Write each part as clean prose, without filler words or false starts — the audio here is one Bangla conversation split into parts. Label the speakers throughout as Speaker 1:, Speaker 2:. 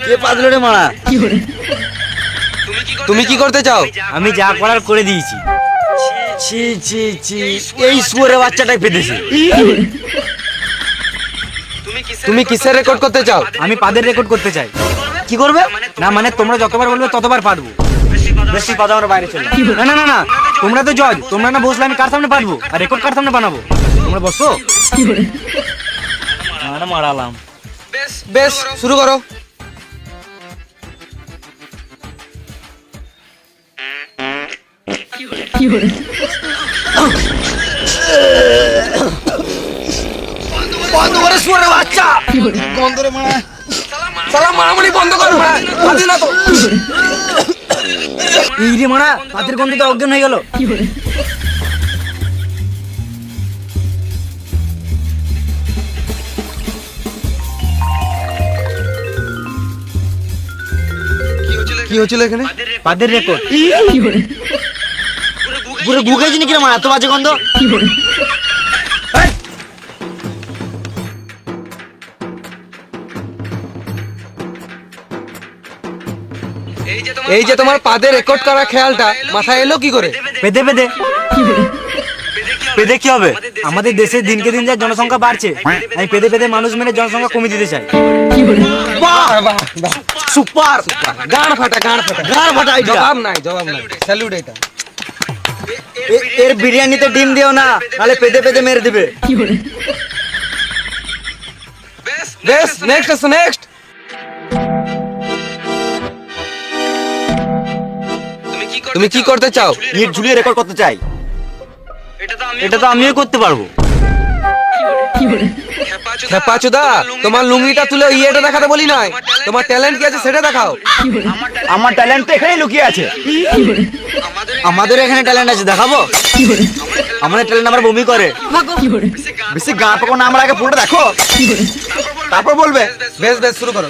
Speaker 1: কে পাদলো রে মারা?
Speaker 2: তুমি কি করতে চাও?
Speaker 1: আমি যা করার করে দিয়েছি। ছি ছি ছি, এই শুয়োরের বাচ্চাটাই পেতেছে।
Speaker 2: তুমি কিসের রেকর্ড করতে চাও?
Speaker 1: আমি পাদের রেকর্ড করতে চাই।
Speaker 2: কি করবে?
Speaker 1: না মানে তোমরা যতবার বলবে ততবার পারবো। বেশি কথা আমরা বাইরে চলে। না না না না, তোমরা তো জজ, তোমরা না বসলে আমি কার সামনে পারবো? আর রেকর্ড কার সামনে বানাবো? তোমরা বসো। মারালাম।
Speaker 2: বেশ, শুরু করো। বন্ধ করে শুয়োরের বাচ্চা। বন্ধ রে মারা। সালা মারামারি বন্ধ কর মারা। পারবি না তো।
Speaker 1: এই রে মারা, পাতের গন্ধে অজ্ঞান হয়ে গেল।
Speaker 2: কি হচ্ছিল এখানে?
Speaker 1: পাদের রেকর্ড। পুরো গুগেছি নাকি রে মারা, এত বাজে গন্ধ।
Speaker 2: এই যে তোমার পাদে রেকর্ড করা খেয়ালটা মাথায় এলো কি করে?
Speaker 1: পেদে পেদে পেদে কি হবে? আমাদের দেশে দিনকে দিন যা জনসংখ্যা বাড়ছে, আমি পেদে পেদে মানুষ মেরে জনসংখ্যা কমিয়ে দিতে চাই।
Speaker 2: বাহ বাহ বাহ, সুপার। গান ফাটা, গান ফাটা,
Speaker 1: গান ফাটা idea।
Speaker 2: জবাব নাই, জবাব নাই। স্যালুট এটা।
Speaker 1: এর বিরিয়ানিতে ডিম দিও না, নাহলে পেদে পেদে মেরে দিবে।
Speaker 2: বেশ, নেক্সট আছে, নেক্সট। তুমি কি করতে চাও?
Speaker 1: ইট ঝুলিয়ে রেকর্ড করতে চাই। এটা তো আমিও করতে পারবো।
Speaker 2: খেপাচোদা, তোমার লুঙ্গিটা তুলে ইয়েটা দেখাতে বলি নাই। তোমার ট্যালেন্ট কি আছে সেটা দেখাও।
Speaker 1: আমার ট্যালেন্ট তো এখানেই লুকিয়ে আছে। আমাদের এখানে ট্যালেন্ট আছে, দেখাবো? আমাদের ট্যালেন্ট আমার বমি করে। বেশি গা পাকো না, আমার আগে পুরোটা দেখো, তারপর বলবে।
Speaker 2: বেশ বেশ, শুরু করো।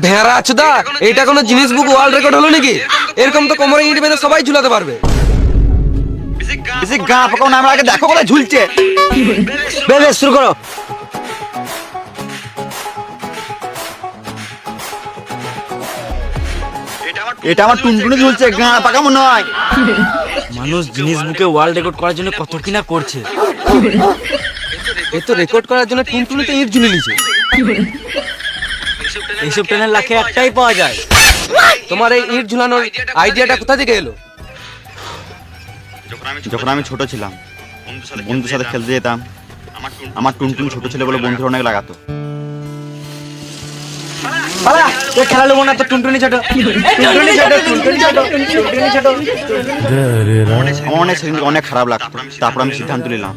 Speaker 2: ভেড়া আচুদা, এইটা কোনো জিনিস বুক ওয়ার্ল্ড রেকর্ড হলো নাকি? এরকম তো কোমরে ইট বেঁধে সবাই ঝুলাতে পারবে।
Speaker 1: বেশি গা পাকো না, আমার আগে দেখো কোথায় ঝুলছে। বেশ বেশ, শুরু করো। এটা আমার টুনটুনি ঝুলছে, গা পাকামো নয়। মানুষ জিনিস বুকে ওয়ার্ল্ড রেকর্ড করার জন্য কত কিনা করছে।
Speaker 2: এ তো রেকর্ড করার জন্য টুনটুনিতে ইট ঝুলে নিছে।
Speaker 1: এইসব ট্রেনের লাখে একটাই পাওয়া যায়।
Speaker 2: তোমার এই ইট ঝুলানোর আইডিয়াটা কোথা থেকে এলো?
Speaker 3: যখন আমি ছোট ছিলাম, বন্ধুর সাথে খেলতে যেতাম। আমার টুনটুন ছোট ছেলে বলে বন্ধুরা অনেক লাগাতো।
Speaker 1: পালা, তুই খেলা নেবো না, তো টুনটুনি ছোট, টুনটুনি ছোট, টুনটুনি ছোট, টুনটুনি ছোট।
Speaker 3: আমার অনেক সেদিন অনেক খারাপ লাগতো। তারপর আমি সিদ্ধান্ত নিলাম